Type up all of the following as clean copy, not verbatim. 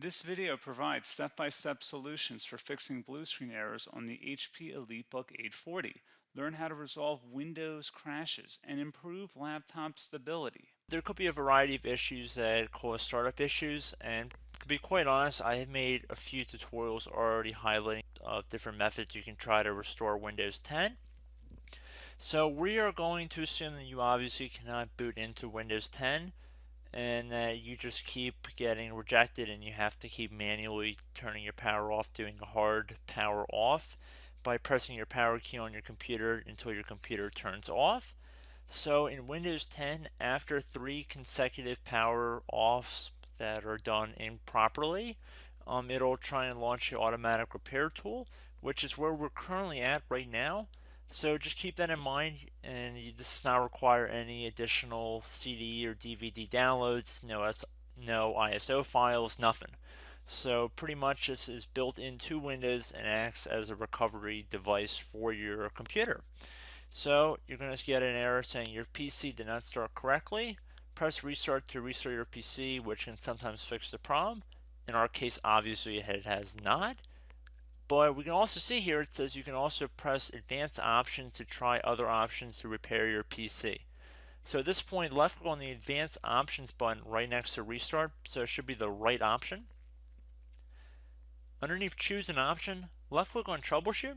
This video provides step-by-step solutions for fixing blue screen errors on the HP EliteBook 840. Learn how to resolve Windows crashes and improve laptop stability. There could be a variety of issues that cause startup issues, and to be quite honest, I have made a few tutorials already highlighting different methods you can try to restore Windows 10. So we are going to assume that you obviously cannot boot into Windows 10 and that you just keep getting rejected and you have to keep manually turning your power off, doing a hard power off by pressing your power key on your computer until your computer turns off. So in Windows 10, after 3 consecutive power offs that are done improperly, it'll try and launch the automatic repair tool, which is where we're currently at right now. So just keep that in mind, and this does not require any additional CD or DVD downloads, no ISO files, nothing. So pretty much this is built into Windows and acts as a recovery device for your computer. So you're going to get an error saying your PC did not start correctly. Press restart to restart your PC, which can sometimes fix the problem. In our case, obviously it has not. But we can also see here it says you can also press advanced options to try other options to repair your PC. So at this point, left click on the advanced options button right next to restart, so it should be the right option. Underneath choose an option, left click on troubleshoot.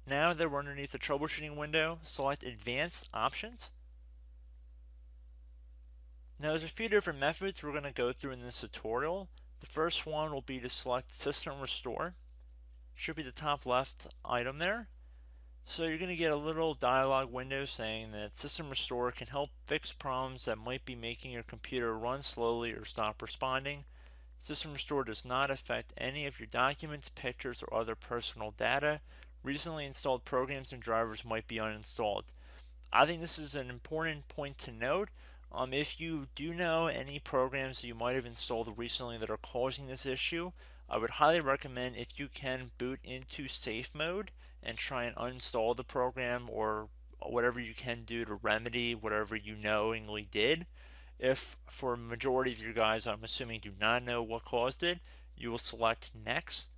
Now that we're underneath the troubleshooting window, select advanced options. Now there's a few different methods we're going to go through in this tutorial. The first one will be to select System Restore. Should be the top left item there. So you're going to get a little dialog window saying that System Restore can help fix problems that might be making your computer run slowly or stop responding. System Restore does not affect any of your documents, pictures, or other personal data. Recently installed programs and drivers might be uninstalled. I think this is an important point to note. If you do know any programs that you might have installed recently that are causing this issue, I would highly recommend, if you can, boot into safe mode and try and uninstall the program or whatever you can do to remedy whatever you knowingly did. If for a majority of you guys, I'm assuming, do not know what caused it, you will select next.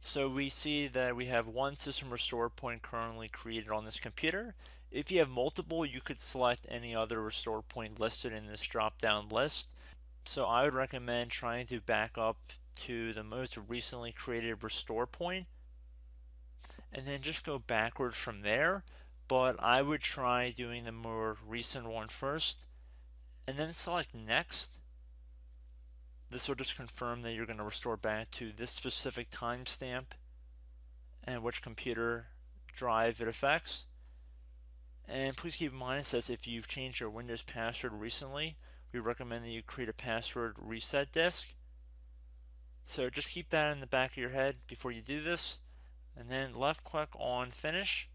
So we see that we have one system restore point currently created on this computer. If you have multiple, you could select any other restore point listed in this drop down list. So I would recommend trying to back up to the most recently created restore point and then just go backwards from there. But I would try doing the more recent one first and then select next. This will just confirm that you're going to restore back to this specific timestamp and which computer drive it affects. And please keep in mind it says if you've changed your Windows password recently, we recommend that you create a password reset disk. So just keep that in the back of your head before you do this, and then left click on finish,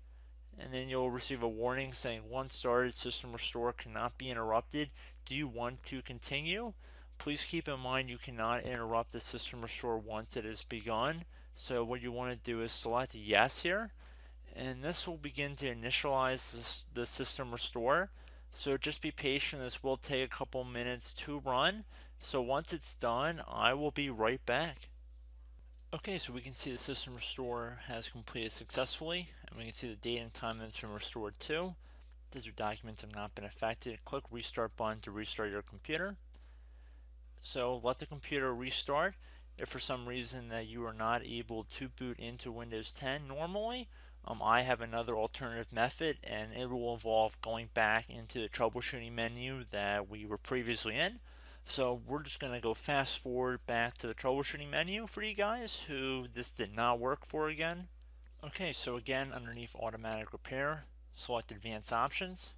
and then you'll receive a warning saying once started, system restore cannot be interrupted. Do you want to continue? Please keep in mind you cannot interrupt the system restore once it is begun. So what you want to do is select yes here, and this will begin to initialize the system restore. So just be patient, this will take a couple minutes to run. So once it's done, I will be right back. Okay, so we can see the system restore has completed successfully, and we can see the date and time that it's been restored to. These your documents have not been affected. Click restart button to restart your computer. So let the computer restart. If for some reason that you are not able to boot into Windows 10 normally, I have another alternative method, and it will involve going back into the troubleshooting menu that we were previously in. So we're just going to go fast forward back to the troubleshooting menu for you guys who this did not work for again. Okay, so again, underneath automatic repair, select advanced options.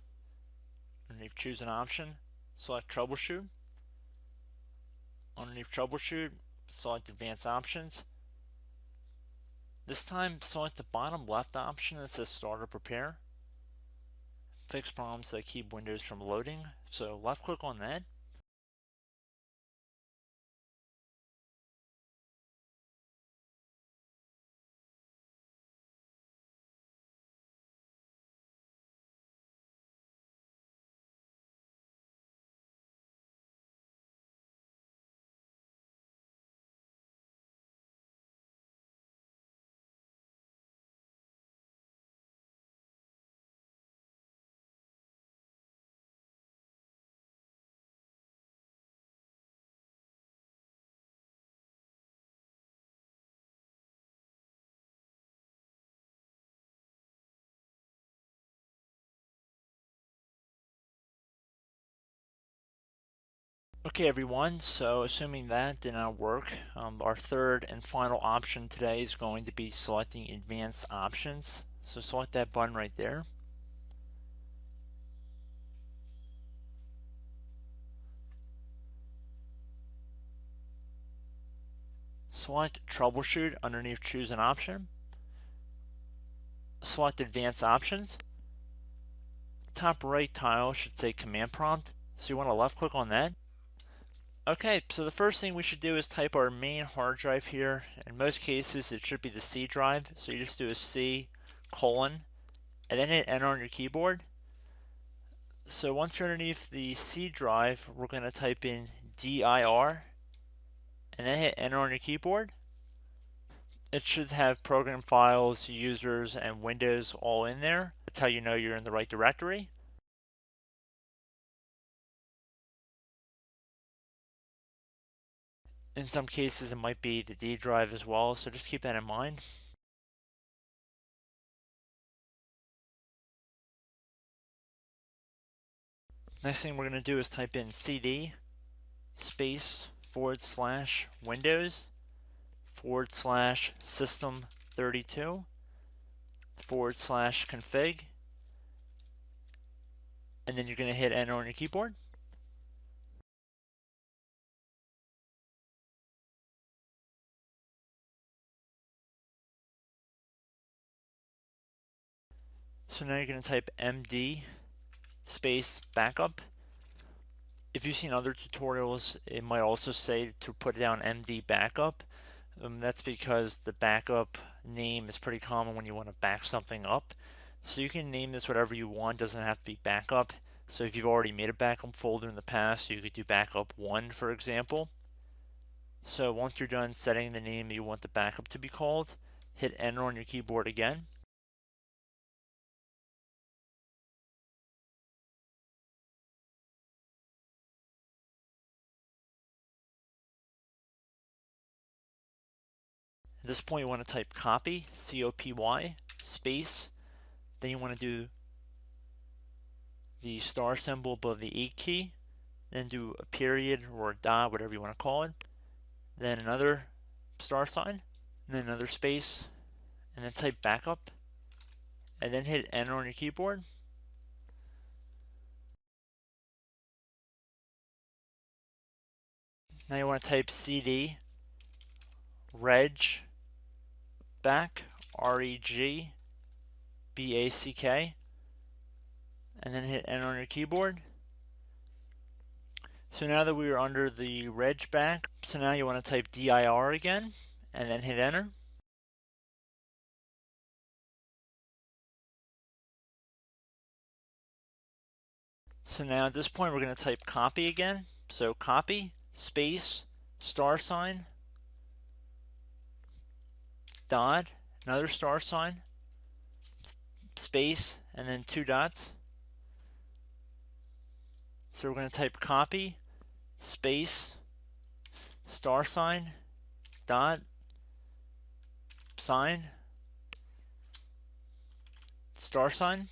Underneath choose an option, select troubleshoot. Underneath troubleshoot, select advanced options. This time select the bottom left option that says startup repair. Fix problems that keep Windows from loading. So left click on that. Okay everyone, so assuming that did not work, our third and final option today is going to be selecting advanced options. So select that button right there. Select troubleshoot underneath choose an option. Select advanced options. Top right tile should say command prompt, so you want to left click on that. Okay, so the first thing we should do is type our main hard drive here. In most cases it should be the C drive, so you just do a C colon and then hit enter on your keyboard. So once you're underneath the C drive, we're going to type in dir and then hit enter on your keyboard. It should have program files, users, and Windows all in there. That's how you know you're in the right directory. In some cases, it might be the D drive as well, so just keep that in mind. Next thing we're going to do is type in cd space /Windows /system32 /config, and then you're going to hit enter on your keyboard. So now you're going to type md space backup. If you've seen other tutorials, it might also say to put down md backup. That's because the backup name is pretty common when you want to back something up. So you can name this whatever you want, doesn't have to be backup. So if you've already made a backup folder in the past, you could do backup 1, for example. So once you're done setting the name you want the backup to be called, hit enter on your keyboard again. At this point, you want to type copy, C-O-P-Y, space. Then you want to do the star symbol above the 8 key. Then do a period or a dot, whatever you want to call it. Then another star sign, and then another space, and then type backup, and then hit enter on your keyboard. Now you want to type cd reg back, REG BACK, and then hit enter on your keyboard. So now that we are under the reg back, so now you want to type dir again, and then hit enter. So now at this point we're going to type copy again. So copy, space, star sign, dot, another star sign, space, and then 2 dots. So we're going to type copy, space, star sign, dot, sign, star sign,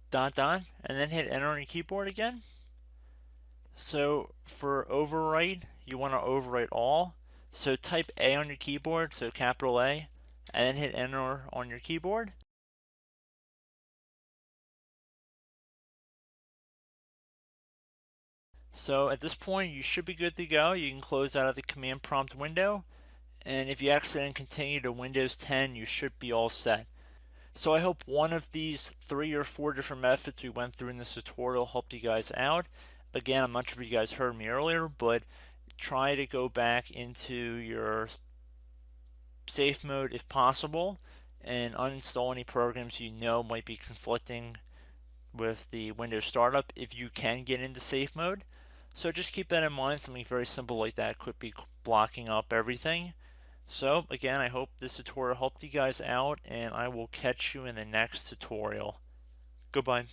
dot, dot, and then hit enter on your keyboard again. So for overwrite, you want to overwrite all. So type A on your keyboard, so capital A, and then hit enter on your keyboard. So at this point, you should be good to go. You can close out of the command prompt window. And if you accidentally continue to Windows 10, you should be all set. So I hope one of these 3 or 4 different methods we went through in this tutorial helped you guys out. Again, I'm not sure if you guys heard me earlier, but try to go back into your safe mode if possible and uninstall any programs you know might be conflicting with the Windows startup if you can get into safe mode. So just keep that in mind. Something very simple like that could be blocking up everything. So again, I hope this tutorial helped you guys out, and I will catch you in the next tutorial. Goodbye.